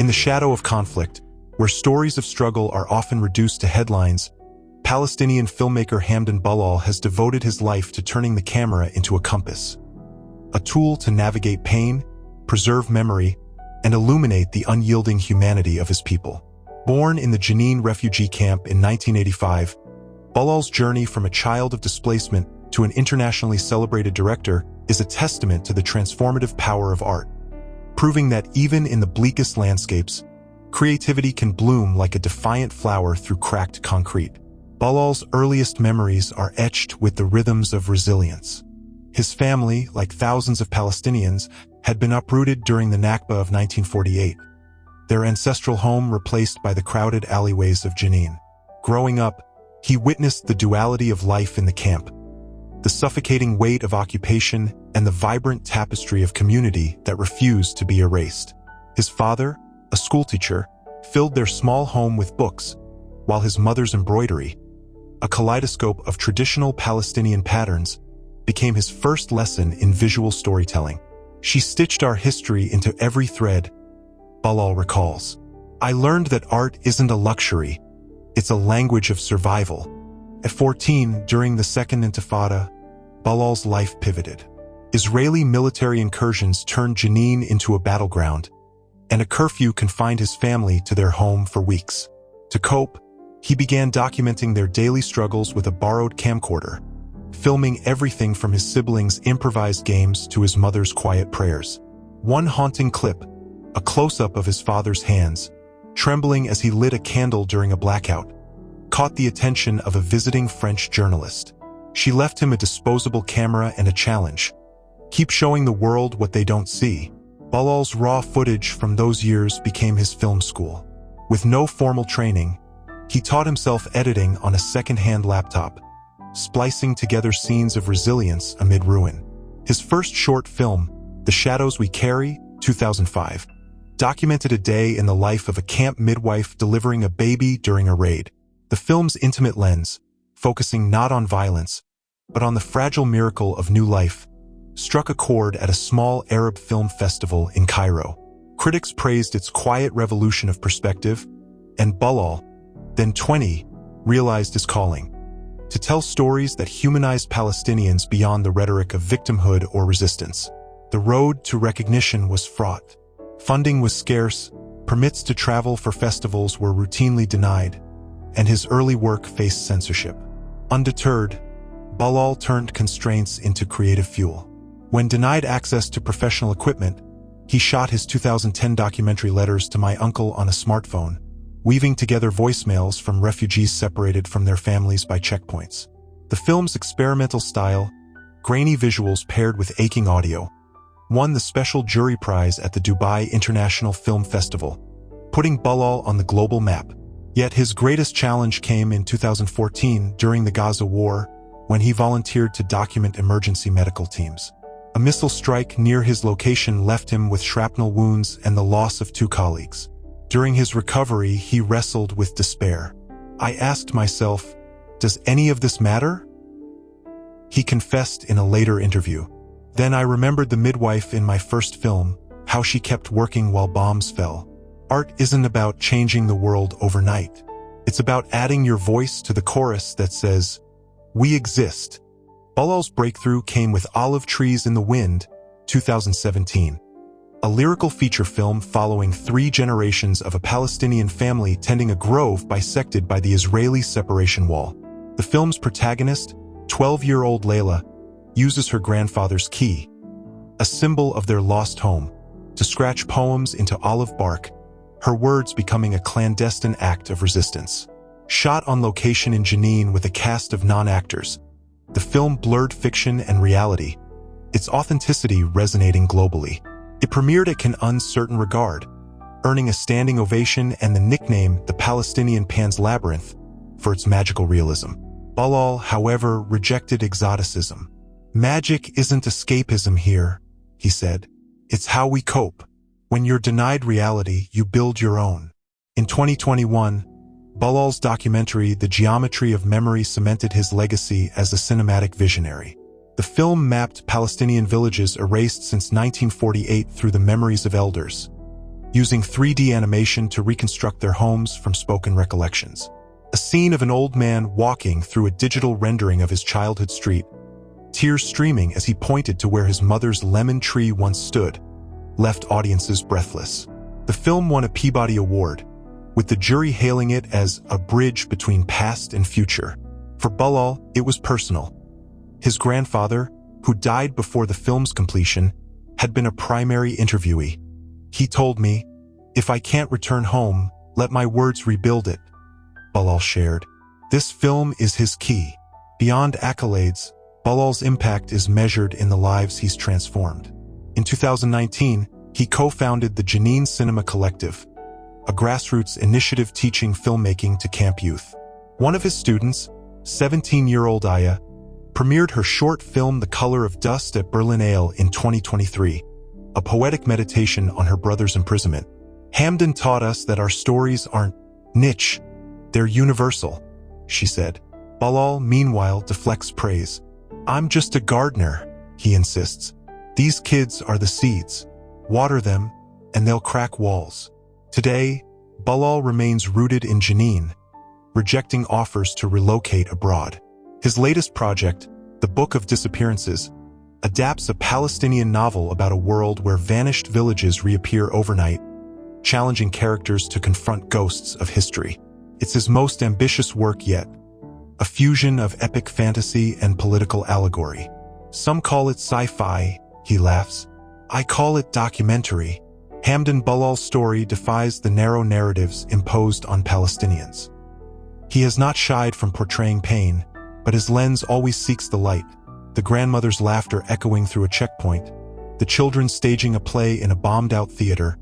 In the shadow of conflict, where stories of struggle are often reduced to headlines, Palestinian filmmaker Hamdan Ballal has devoted his life to turning the camera into a compass, a tool to navigate pain, preserve memory, and illuminate the unyielding humanity of his people. Born in the Jenin refugee camp in 1985, Ballal's journey from a child of displacement to an internationally celebrated director is a testament to the transformative power of art, proving that even in the bleakest landscapes, creativity can bloom like a defiant flower through cracked concrete. Ballal's earliest memories are etched with the rhythms of resilience. His family, like thousands of Palestinians, had been uprooted during the Nakba of 1948, their ancestral home replaced by the crowded alleyways of Jenin. Growing up, he witnessed the duality of life in the camp, the suffocating weight of occupation and the vibrant tapestry of community that refused to be erased. His father, a schoolteacher, filled their small home with books, while his mother's embroidery, a kaleidoscope of traditional Palestinian patterns, became his first lesson in visual storytelling. She stitched our history into every thread, Ballal recalls. I learned that art isn't a luxury, it's a language of survival. At 14, during the Second Intifada, Ballal's life pivoted. Israeli military incursions turned Jenin into a battleground, and a curfew confined his family to their home for weeks. To cope, he began documenting their daily struggles with a borrowed camcorder, filming everything from his siblings' improvised games to his mother's quiet prayers. One haunting clip, a close-up of his father's hands, trembling as he lit a candle during a blackout, caught the attention of a visiting French journalist. She left him a disposable camera and a challenge: keep showing the world what they don't see. Ballal's raw footage from those years became his film school. With no formal training, he taught himself editing on a second-hand laptop, splicing together scenes of resilience amid ruin. His first short film, The Shadows We Carry, 2005, documented a day in the life of a camp midwife delivering a baby during a raid. The film's intimate lens, focusing not on violence, but on the fragile miracle of new life, struck a chord at a small Arab film festival in Cairo. Critics praised its quiet revolution of perspective, and Ballal, then 20, realized his calling: to tell stories that humanized Palestinians beyond the rhetoric of victimhood or resistance. The road to recognition was fraught. Funding was scarce, permits to travel for festivals were routinely denied, and his early work faced censorship. Undeterred, Ballal turned constraints into creative fuel. When denied access to professional equipment, he shot his 2010 documentary Letters to My Uncle on a smartphone, weaving together voicemails from refugees separated from their families by checkpoints. The film's experimental style, grainy visuals paired with aching audio, won the special jury prize at the Dubai International Film Festival, putting Ballal on the global map. Yet his greatest challenge came in 2014 during the Gaza war, when he volunteered to document emergency medical teams. A missile strike near his location left him with shrapnel wounds and the loss of 2 colleagues. During his recovery, he wrestled with despair. I asked myself, does any of this matter? He confessed in a later interview. Then I remembered the midwife in my first film, how she kept working while bombs fell. Art isn't about changing the world overnight. It's about adding your voice to the chorus that says, "We exist." Ballal's breakthrough came with Olive Trees in the Wind, 2017. A lyrical feature film following 3 generations of a Palestinian family tending a grove bisected by the Israeli separation wall. The film's protagonist, 12-year-old Layla, uses her grandfather's key, a symbol of their lost home, to scratch poems into olive bark, her words becoming a clandestine act of resistance. Shot on location in Jenin with a cast of non-actors, the film blurred fiction and reality, its authenticity resonating globally. It premiered at Cannes Uncertain Regard, earning a standing ovation and the nickname the Palestinian Pan's Labyrinth for its magical realism. Ballal, however, rejected exoticism. Magic isn't escapism here, he said. It's how we cope. When you're denied reality, you build your own. In 2021, Ballal's documentary The Geometry of Memory cemented his legacy as a cinematic visionary. The film mapped Palestinian villages erased since 1948 through the memories of elders, using 3D animation to reconstruct their homes from spoken recollections. A scene of an old man walking through a digital rendering of his childhood street, tears streaming as he pointed to where his mother's lemon tree once stood, left audiences breathless. The film won a Peabody Award, with the jury hailing it as a bridge between past and future. For Ballal, it was personal. His grandfather, who died before the film's completion, had been a primary interviewee. He told me, "If I can't return home, let my words rebuild it," Ballal shared. This film is his key. Beyond accolades, Ballal's impact is measured in the lives he's transformed. In 2019, he co-founded the Janine Cinema Collective, a grassroots initiative teaching filmmaking to camp youth. One of his students, 17-year-old Aya, premiered her short film The Color of Dust at Berlinale in 2023, a poetic meditation on her brother's imprisonment. Hamdan taught us that our stories aren't niche, they're universal, she said. Ballal, meanwhile, deflects praise. "I'm just a gardener," he insists. "These kids are the seeds. Water them, and they'll crack walls." Today, Ballal remains rooted in Janine, rejecting offers to relocate abroad. His latest project, The Book of Disappearances, adapts a Palestinian novel about a world where vanished villages reappear overnight, challenging characters to confront ghosts of history. It's his most ambitious work yet, a fusion of epic fantasy and political allegory. "Some call it sci-fi," he laughs. "I call it documentary." Hamdan Ballal's story defies the narrow narratives imposed on Palestinians. He has not shied from portraying pain, but his lens always seeks the light, the grandmother's laughter echoing through a checkpoint, the children staging a play in a bombed-out theater,